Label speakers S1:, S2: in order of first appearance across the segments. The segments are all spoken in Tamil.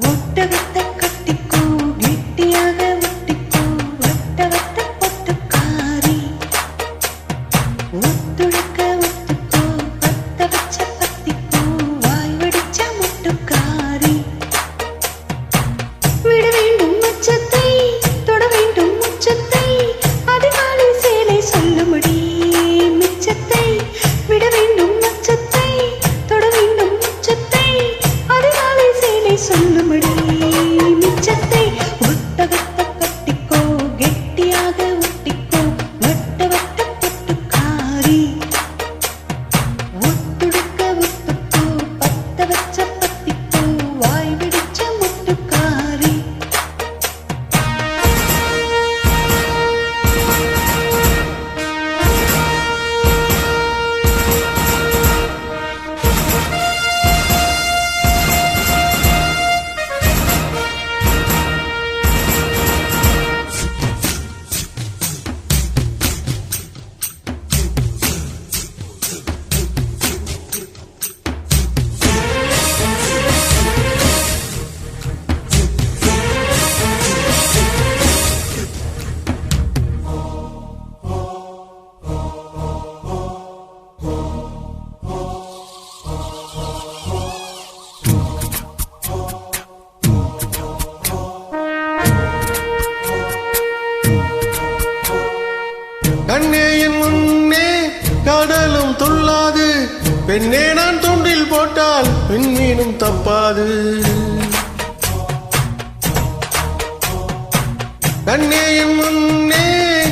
S1: ஒட்டகத்தை கட்டிக்கோ கெட்டியாக ஒட்டிக்கோ வட்ட வட்ட பொட்டுக்காரி ஒத்துழைக்க ஒத்துக்கோ பத்த வச்ச பத்திக்கோ வாய் வடிச்ச முட்டுக்காரி விட வேண்டும் மச்சத்தை தொட வேண்டும் முச்சத்தை அதிகாலை சேலை சொல்லும்படி மிச்சத்தை விட வேண்டும் மச்சத்தை தொட வேண்டும் முச்சத்தை அதிகாலை சேலை சொல்லும்படி மிச்சத்தை ஒட்டகத்தை கட்டிக்கோ கெட்டியாக ஒட்டிக்கோ வட்ட வட்ட பொட்டுக்காரி ஒத்துடுக்க ஒத்துக்கோ பத்த வச்ச பத்திக்கோ வாய் விடிச்ச முட்டுக்காரி
S2: கண்ணே என் முன்னே கடலும் துள்ளாது பெண்ணே நான் தூண்டில் போட்டால் பெண்மீனும் தப்பாது கண்ணே என் முன்னே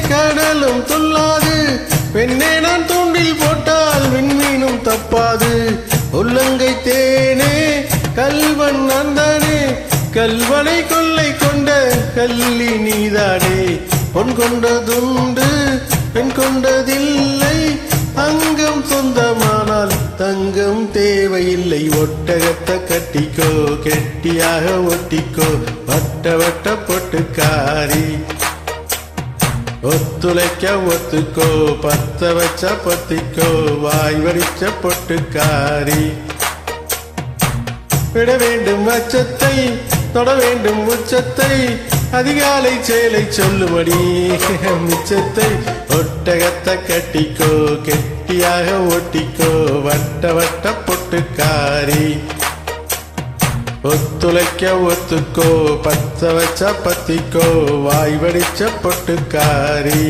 S2: கடலும் துள்ளாது பெண்ணே நான் தூண்டில் போட்டால் பெண்மீனும் தப்பாது உள்ளங்கை தேனே கல்வன் நான் தானே கல்வனை கொள்ளை கொண்ட கல்லி நீதானே பொன் கொண்டதுண்டு பெண் கொண்டதில்லை அங்கம் சொந்தமானால் தங்கம் தேவையில்லை ஒட்டகத்தை கட்டிக்கோ கெட்டியாக ஒட்டிக்கோ வட்ட வட்ட பொட்டுக்காரி ஒத்துழைக்க ஒத்துக்கோ பத்த வச்ச பத்திக்கோ வாய் வடிச்ச பொட்டுக்காரி விட வேண்டும் அச்சத்தை தொட வேண்டும் உச்சத்தை அதிகாலை சேலை சொல்லும்படி மிச்சத்தை ஒட்டகத்தை கட்டிக்கோ கெட்டியாக ஒட்டிக்கோ வட்ட வட்ட பொட்டுக்காரி ஒத்துழைக்க ஒத்துக்கோ பத்த வச்ச பத்திக்கோ வாய் வடிச்ச பொட்டுக்காரி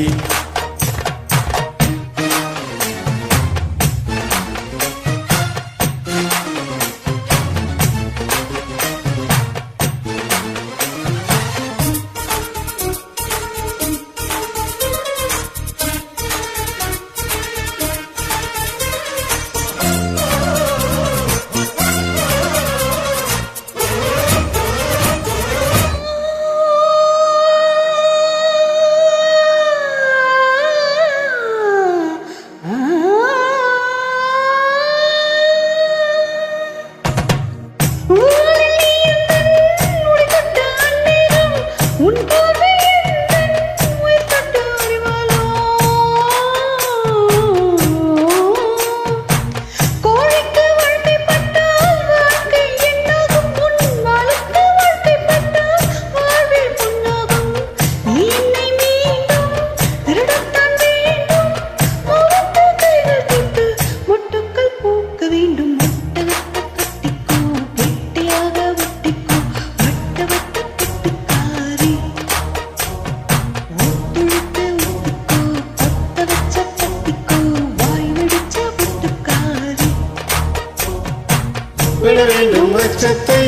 S2: விட வேண்டும் அச்சத்தை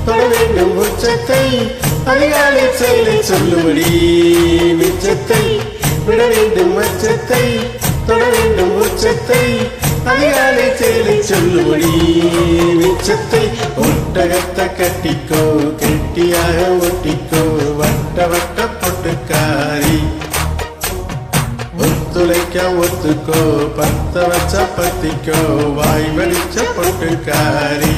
S2: தொட வேண்டும் உச்சத்தை அதிகாலை சேலை சொல்லும்படி மிச்சத்தை விட வேண்டும் அச்சத்தை தொட வேண்டும் உச்சத்தை அதிகாலை சேலை சொல்லும்படி மிச்சத்தை ஒட்டகத்தை கட்டிக்கோ கெட்டியாக ஒட்டிக்கோ வட்ட வட்ட பொட்டுக்காரி ஒத்துழைக்க ஒத்துக்கோ பத்த வச்ச பத்திக்கோ வாய் வடிச்ச பொட்டுக்காரி